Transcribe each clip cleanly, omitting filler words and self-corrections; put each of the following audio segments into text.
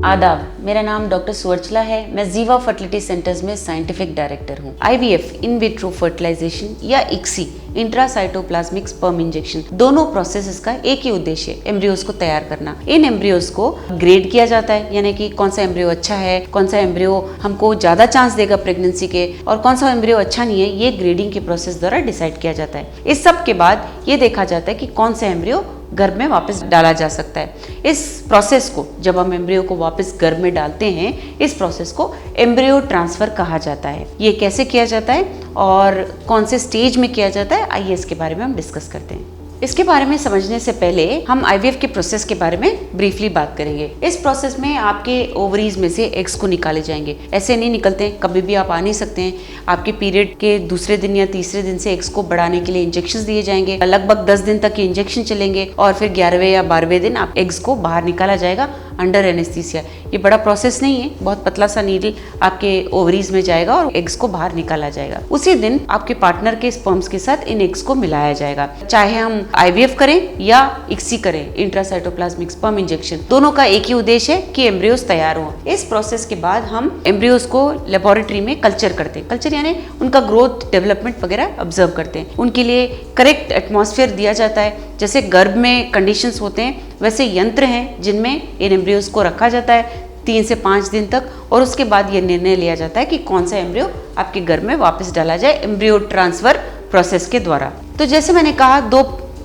आदाब, मेरा नाम डॉक्टर सुवर्चला है। मैं जीवा फर्टिलिटी सेंटर्स में साइंटिफिक डायरेक्टर हूँ। IVF इन विट्रो फर्टिलाइजेशन या ICSI इंट्रासाइटोप्लाज्मिक स्पर्म इंजेक्शन, दोनों प्रोसेसेस का एक ही उद्देश्य है, एम्ब्रियोज को तैयार करना। इन एम्ब्रियोज को ग्रेड किया जाता है, यानी कि कौन सा एम्ब्रियो अच्छा है, कौन सा एम्ब्रियो हमको ज्यादा चांस देगा प्रेगनेंसी के, और कौन सा एम्ब्रियो अच्छा नहीं है, ये ग्रेडिंग के प्रोसेस द्वारा डिसाइड किया जाता है। इस सब के बाद ये देखा जाता है कि कौन सा एम्ब्रियो गर्भ में वापस डाला जा सकता है। इस प्रोसेस को, जब हम एम्ब्रियो को वापस गर्भ में डालते हैं, इस प्रोसेस को एम्ब्रियो ट्रांसफर कहा जाता है। ये कैसे किया जाता है और कौन से स्टेज में किया जाता है, आइए इसके बारे में हम डिस्कस करते हैं। इसके बारे में समझने से पहले हम IVF के प्रोसेस के बारे में ब्रीफली बात करेंगे। इस प्रोसेस में आपके ओवरीज में से एग्स को निकाले जाएंगे। ऐसे नहीं निकलते हैं, कभी भी आप आ नहीं सकते हैं। आपके पीरियड के दूसरे दिन या तीसरे दिन से एग्स को बढ़ाने के लिए इंजेक्शन दिए जाएंगे। लगभग 10 दिन तक ये इंजेक्शन चलेंगे और फिर 11वें या 12वें दिन आप एग्स को बाहर निकाला जाएगा अंडर एनेस्थीसिया। ये बड़ा प्रोसेस नहीं है, बहुत पतला सा नीडल आपके ओवरीज में जाएगा और एग्स को बाहर निकाला जाएगा। उसी दिन आपके पार्टनर के स्पर्म्स के साथ इन एग्स को मिलाया जाएगा। चाहे हम IVF करें या ICSI करें, इंट्रासाइटोप्लाज्मिक स्पर्म इंजेक्शन, दोनों का एक ही उद्देश्य है कि एम्ब्रियोज तैयार हो। इस प्रोसेस के बाद हम एम्ब्रियोज को लेबोरेटरी में कल्चर करते हैं। कल्चर यानी उनका ग्रोथ, डेवलपमेंट वगैरह ऑब्जर्व करते हैं। उनके लिए करेक्ट एटमॉस्फेयर दिया जाता है। जैसे गर्भ में कंडीशंस होते हैं, वैसे यंत्र हैं जिनमें इन एम्ब्रियोज को रखा जाता है 3 से 5 दिन तक, और उसके बाद ये निर्णय लिया जाता है कि कौन सा एम्ब्रियो आपके गर्भ में वापस डाला जाए एम्ब्रियो ट्रांसफर प्रोसेस के द्वारा। तो जैसे मैंने कहा, 2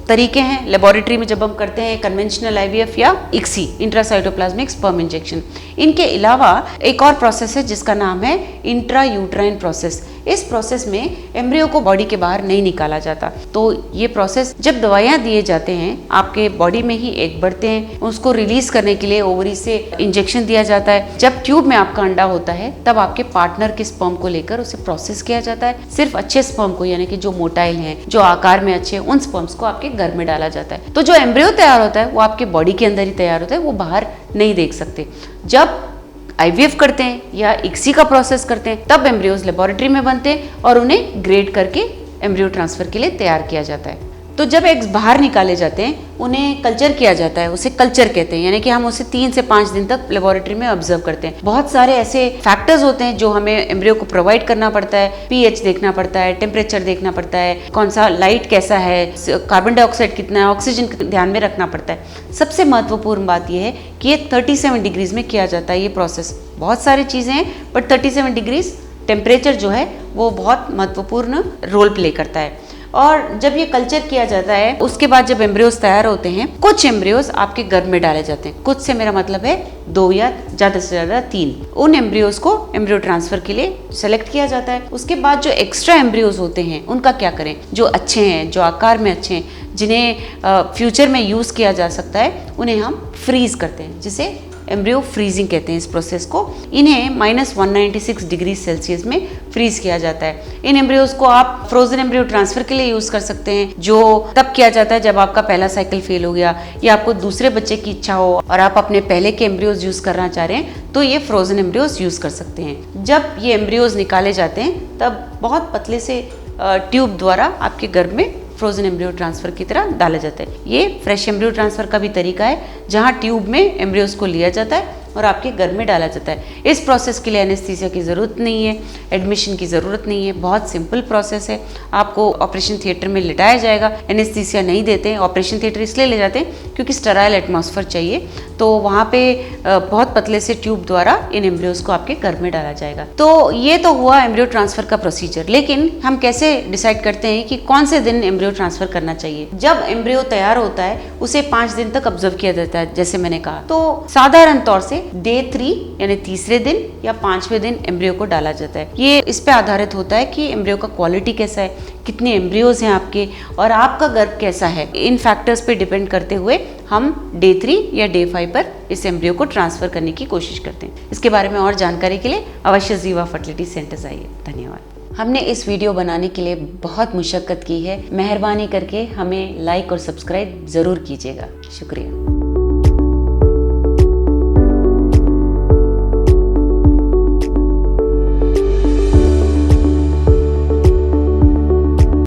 तरीके हैं लेबोरेटरी में जब हम करते हैं, कन्वेंशनल IVF या ICSI इंट्रासाइटोप्लाज्मिक स्पर्म इंजेक्शन। इनके अलावा एक और प्रोसेस है जिसका नाम है इंट्रायूट्राइन प्रोसेस। इस प्रोसेस में एम्ब्रियो को बॉडी के बाहर नहीं निकाला जाता। तो ये प्रोसेस, जब दवाइयाँ दिए जाते हैं, आपके बॉडी में ही एग बढ़ते हैं, उसको रिलीज करने के लिए ओवरी से इंजेक्शन दिया जाता है। जब ट्यूब में आपका अंडा होता है, तब आपके पार्टनर के स्पर्म को लेकर उसे प्रोसेस किया जाता है। सिर्फ अच्छे स्पर्म को, यानी कि जो मोटाइल हैं, जो आकार में अच्छे हैं, उन स्पर्म्स को आपके गर्भ में डाला जाता है। तो जो एम्ब्रियो तैयार होता है वो आपके बॉडी के अंदर ही तैयार होता है, वो बाहर नहीं देख सकते। जब IVF करते हैं या ICSI का प्रोसेस करते हैं, तब एम्ब्रियोज लेबोरेटरी में बनते हैं और उन्हें ग्रेड करके एम्ब्रियो ट्रांसफर के लिए तैयार किया जाता है। तो जब एग्स बाहर निकाले जाते हैं, उन्हें कल्चर किया जाता है। उसे कल्चर कहते हैं, यानी कि हम उसे 3 से 5 दिन तक लेबोरेटरी में ऑब्जर्व करते हैं। बहुत सारे ऐसे फैक्टर्स होते हैं जो हमें एम्ब्रियो को प्रोवाइड करना पड़ता है। pH देखना पड़ता है, टेम्परेचर देखना पड़ता है, कौन सा लाइट कैसा है, कार्बन डाइऑक्साइड कितना है, ऑक्सीजन ध्यान में रखना पड़ता है। सबसे महत्वपूर्ण बात यह है कि ये 37 डिग्रीज में किया जाता है। ये प्रोसेस, बहुत सारी चीज़ें हैं, बट 37 डिग्रीज टेम्परेचर जो है वो बहुत महत्वपूर्ण रोल प्ले करता है। और जब ये कल्चर किया जाता है, उसके बाद जब एम्ब्रियोज तैयार होते हैं, कुछ एम्ब्रियोज आपके गर्भ में डाले जाते हैं। कुछ से मेरा मतलब है 2 या ज़्यादा से ज़्यादा 3। उन एम्ब्रियोज को एम्ब्रियो ट्रांसफर के लिए सेलेक्ट किया जाता है। उसके बाद जो एक्स्ट्रा एम्ब्रियोज होते हैं, उनका क्या करें? जो अच्छे हैं, जो आकार में अच्छे हैं, जिन्हें फ्यूचर में यूज़ किया जा सकता है, उन्हें हम फ्रीज करते हैं, जिसे एम्ब्रियो फ्रीजिंग कहते हैं। इस प्रोसेस को, इन्हें -196 डिग्री सेल्सियस में फ्रीज किया जाता है। इन एम्ब्रियोज को आप फ्रोजन एम्ब्रियो ट्रांसफर के लिए यूज कर सकते हैं, जो तब किया जाता है जब आपका पहला साइकिल फेल हो गया या आपको दूसरे बच्चे की इच्छा हो और आप अपने पहले के एम्ब्रियोज यूज करना चाह रहे हैं, तो ये फ्रोजन एम्ब्रियोज यूज कर सकते हैं। जब ये एम्ब्रियोज निकाले जाते हैं, तब बहुत पतले से ट्यूब द्वारा आपके गर्भ में फ्रोजन एम्ब्रियो ट्रांसफर की तरह डाला जाता है। ये फ्रेश एम्ब्रियो ट्रांसफर का भी तरीका है, जहां ट्यूब में एम्ब्रियोज को लिया जाता है और आपके गर्भ में डाला जाता है। इस प्रोसेस के लिए एनेस्थीसिया की ज़रूरत नहीं है, एडमिशन की ज़रूरत नहीं है, बहुत सिंपल प्रोसेस है। आपको ऑपरेशन थिएटर में लिटाया जाएगा, एनेस्थीसिया नहीं देते हैं। ऑपरेशन थिएटर इसलिए ले जाते हैं क्योंकि स्टेराइल एटमॉस्फेयर चाहिए, तो वहाँ पे बहुत पतले से ट्यूब द्वारा इन एम्ब्रियोज को आपके गर्भ में डाला जाएगा। तो ये तो हुआ एम्ब्रियो ट्रांसफर का प्रोसीजर। लेकिन हम कैसे डिसाइड करते हैं कि कौन से दिन एम्ब्रियो ट्रांसफर करना चाहिए? जब एम्ब्रियो तैयार होता है, उसे 5 दिन तक ऑब्जर्व किया जाता है, जैसे मैंने कहा। तो साधारण तौर से डे 3 यानी तीसरे दिन या 5वें दिन एम्ब्रियो को डाला जाता है। ये इस पे आधारित होता है कि एम्ब्रियो का क्वालिटी कैसा है, कितने एम्ब्रियोज हैं आपके, और आपका गर्भ कैसा है। इन फैक्टर्स पे डिपेंड करते हुए हम डे 3 या डे 5 पर इस एम्ब्रियो को ट्रांसफर करने की कोशिश करते हैं। इसके बारे में और जानकारी के लिए अवश्य जीवा फर्टिलिटी सेंटर्स आइए। धन्यवाद। हमने इस वीडियो बनाने के लिए बहुत मुशक्कत की है। मेहरबानी करके हमें लाइक और सब्सक्राइब जरूर कीजिएगा। शुक्रिया।